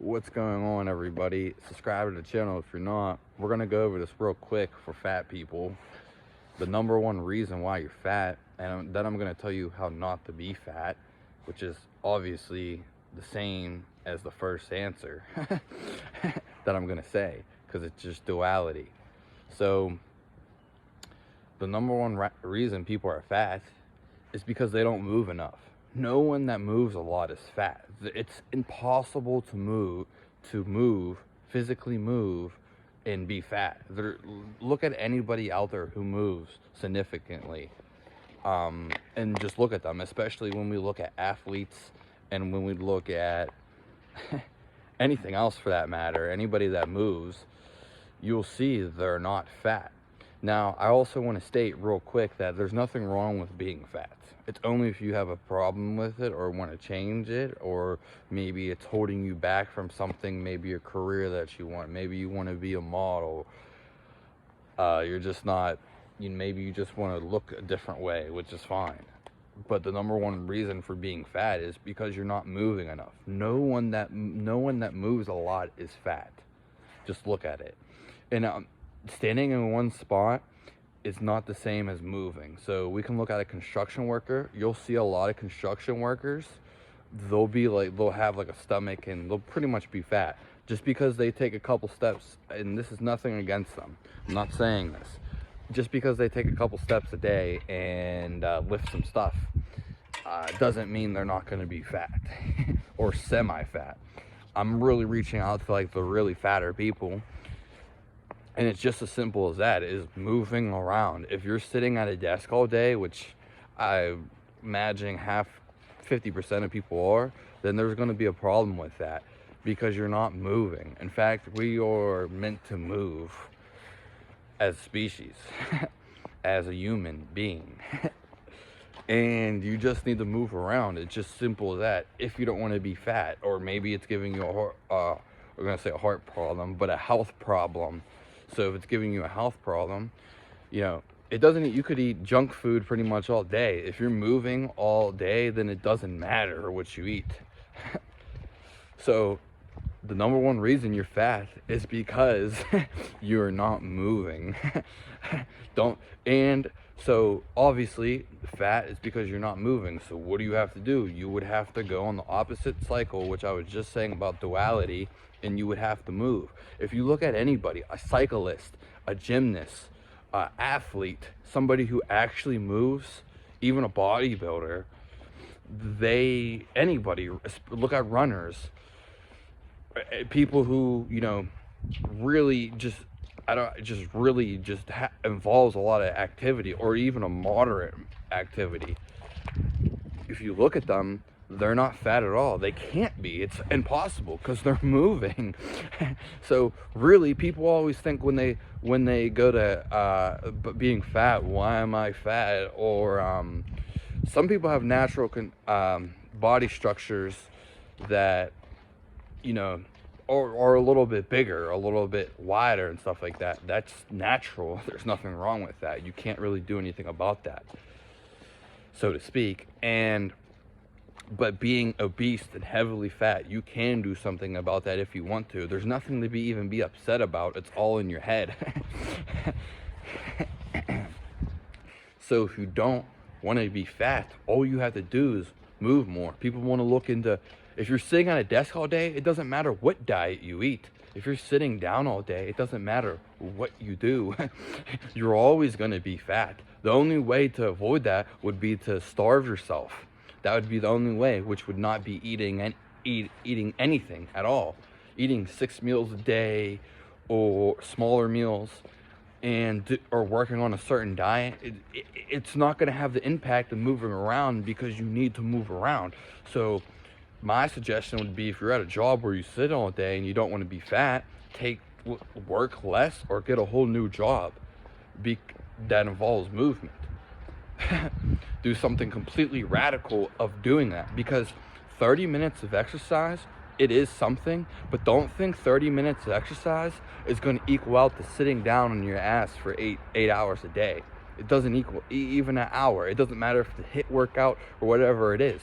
What's going on, everybody? Subscribe to the channel if you're not. We're gonna go over this real quick for fat people. The number one reason why you're fat, and then I'm gonna tell you how not to be fat, which is obviously the same as the first answer that I'm gonna say, because it's just duality. So the number one reason people are fat is because they don't move enough. No one that moves a lot is fat. It's impossible to physically move, and be fat. Look at anybody out there who moves significantly, and just look at them, especially when we look at athletes and when we look at anything else for that matter. Anybody that moves, you'll see they're not fat. Now, I also want to state real quick that there's nothing wrong with being fat. It's only if you have a problem with it or want to change it, or maybe it's holding you back from something, maybe a career that you want. Maybe you want to be a model. You're just not, maybe you just want to look a different way, which is fine. But the number one reason for being fat is because you're not moving enough. No one that moves a lot is fat. Just look at it. And standing in one spot is not the same as moving. So we can look at a construction worker. You'll see a lot of construction workers, they'll have like a stomach, and they'll pretty much be fat just because they take a couple steps. And this is nothing against them, I'm not saying this. Just because they take a couple steps a day and lift some stuff doesn't mean they're not going to be fat or semi-fat. I'm really reaching out to like the really fatter people. And it's just as simple as that, is moving around. If you're sitting at a desk all day, which I imagine 50% of people are, then there's going to be a problem with that because you're not moving. In fact, we are meant to move as a species, as a human being. And you just need to move around. It's just simple as that. If you don't want to be fat, or maybe it's giving you we're going to say a heart problem, but a health problem. So if it's giving you a health problem, you could eat junk food pretty much all day. If you're moving all day, then it doesn't matter what you eat. So the number one reason you're fat is because you're not moving. And so obviously fat is because you're not moving. So what do you have to do? You would have to go on the opposite cycle, which I was just saying about duality, and you would have to move. If you look at anybody, a cyclist, a gymnast, an athlete, somebody who actually moves, even a bodybuilder, look at runners, people who, really involves a lot of activity, or even a moderate activity. If you look at them, they're not fat at all. They can't be. It's impossible because they're moving. So really, people always think when they go to being fat, why am I fat? Or some people have natural body structures that are a little bit bigger, a little bit wider and stuff like that. That's natural. There's nothing wrong with that. You can't really do anything about that, so to speak. But being obese and heavily fat, you can do something about that if you want to. There's nothing to even be upset about. It's all in your head. So if you don't want to be fat, all you have to do is move more. People want to look into, if you're sitting at a desk all day, it doesn't matter what diet you eat. If you're sitting down all day, it doesn't matter what you do. You're always going to be fat. The only way to avoid that would be to starve yourself. That would be the only way, which would not be eating anything at all. Eating 6 meals a day or smaller meals, or working on a certain diet, it's not going to have the impact of moving around, because you need to move around. So my suggestion would be, if you're at a job where you sit all day and you don't want to be fat, work less or get a whole new job that involves movement. Do something completely radical of doing that, because 30 minutes of exercise, it is something, but don't think 30 minutes of exercise is going to equal out to sitting down on your ass for 8 hours a day. It doesn't equal even an hour. It doesn't matter if it's a HIIT workout or whatever it is.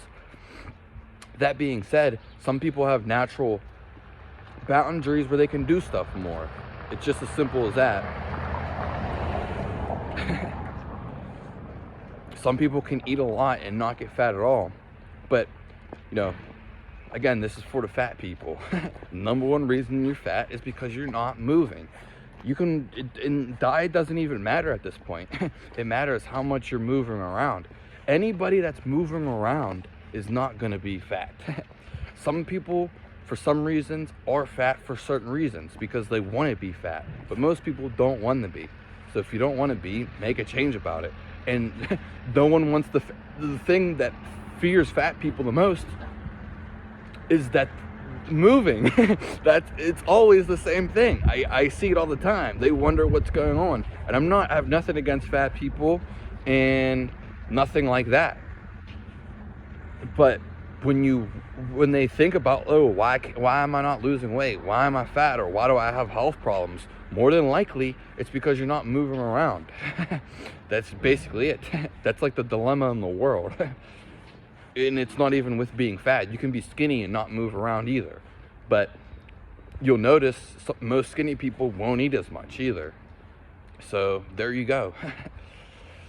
That being said, some people have natural boundaries where they can do stuff more. It's just as simple as that. Some people can eat a lot and not get fat at all. But, you know, again, this is for the fat people. Number one reason you're fat is because you're not moving. You can, and diet doesn't even matter at this point. It matters how much you're moving around. Anybody that's moving around is not gonna be fat. Some people, for some reasons, are fat for certain reasons because they want to be fat, but most people don't want to be. So if you don't want to be, make a change about it. And no one wants the thing that fears fat people the most is that moving. It's always the same thing. I see it all the time. They wonder what's going on, and I have nothing against fat people and nothing like that. But when they think about, oh, why am I not losing weight? Why am I fat? Or why do I have health problems? More than likely, it's because you're not moving around. That's basically it. That's like the dilemma in the world. And it's not even with being fat. You can be skinny and not move around either. But you'll notice most skinny people won't eat as much either. So there you go.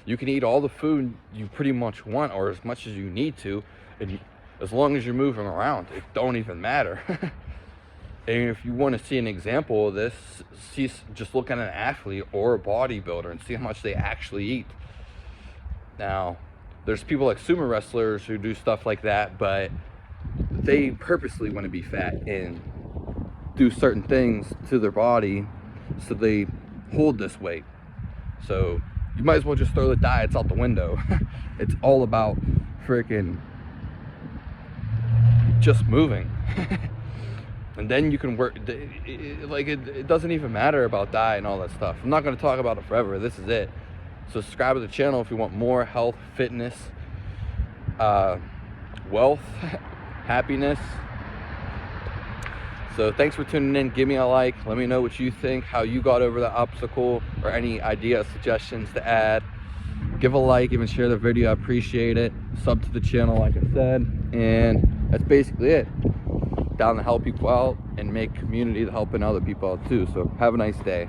You can eat all the food you pretty much want, or as much as you need to, and as long as you're moving around, it don't even matter. And if you want to see an example of this, just look at an athlete or a bodybuilder and see how much they actually eat. Now, there's people like sumo wrestlers who do stuff like that, but they purposely want to be fat and do certain things to their body so they hold this weight. So you might as well just throw the diets out the window. It's all about freaking just moving. And then you can work, it doesn't even matter about diet and all that stuff. I'm not going to talk about it forever. This is it. So subscribe to the channel if you want more health, fitness, wealth, happiness. So thanks for tuning in. Give me a like. Let me know what you think, how you got over the obstacle, or any ideas, suggestions to add. Give a like, even share the video. I appreciate it. Sub to the channel, like I said. And that's basically it. Down to help people out and make community to helping other people out too. So have a nice day.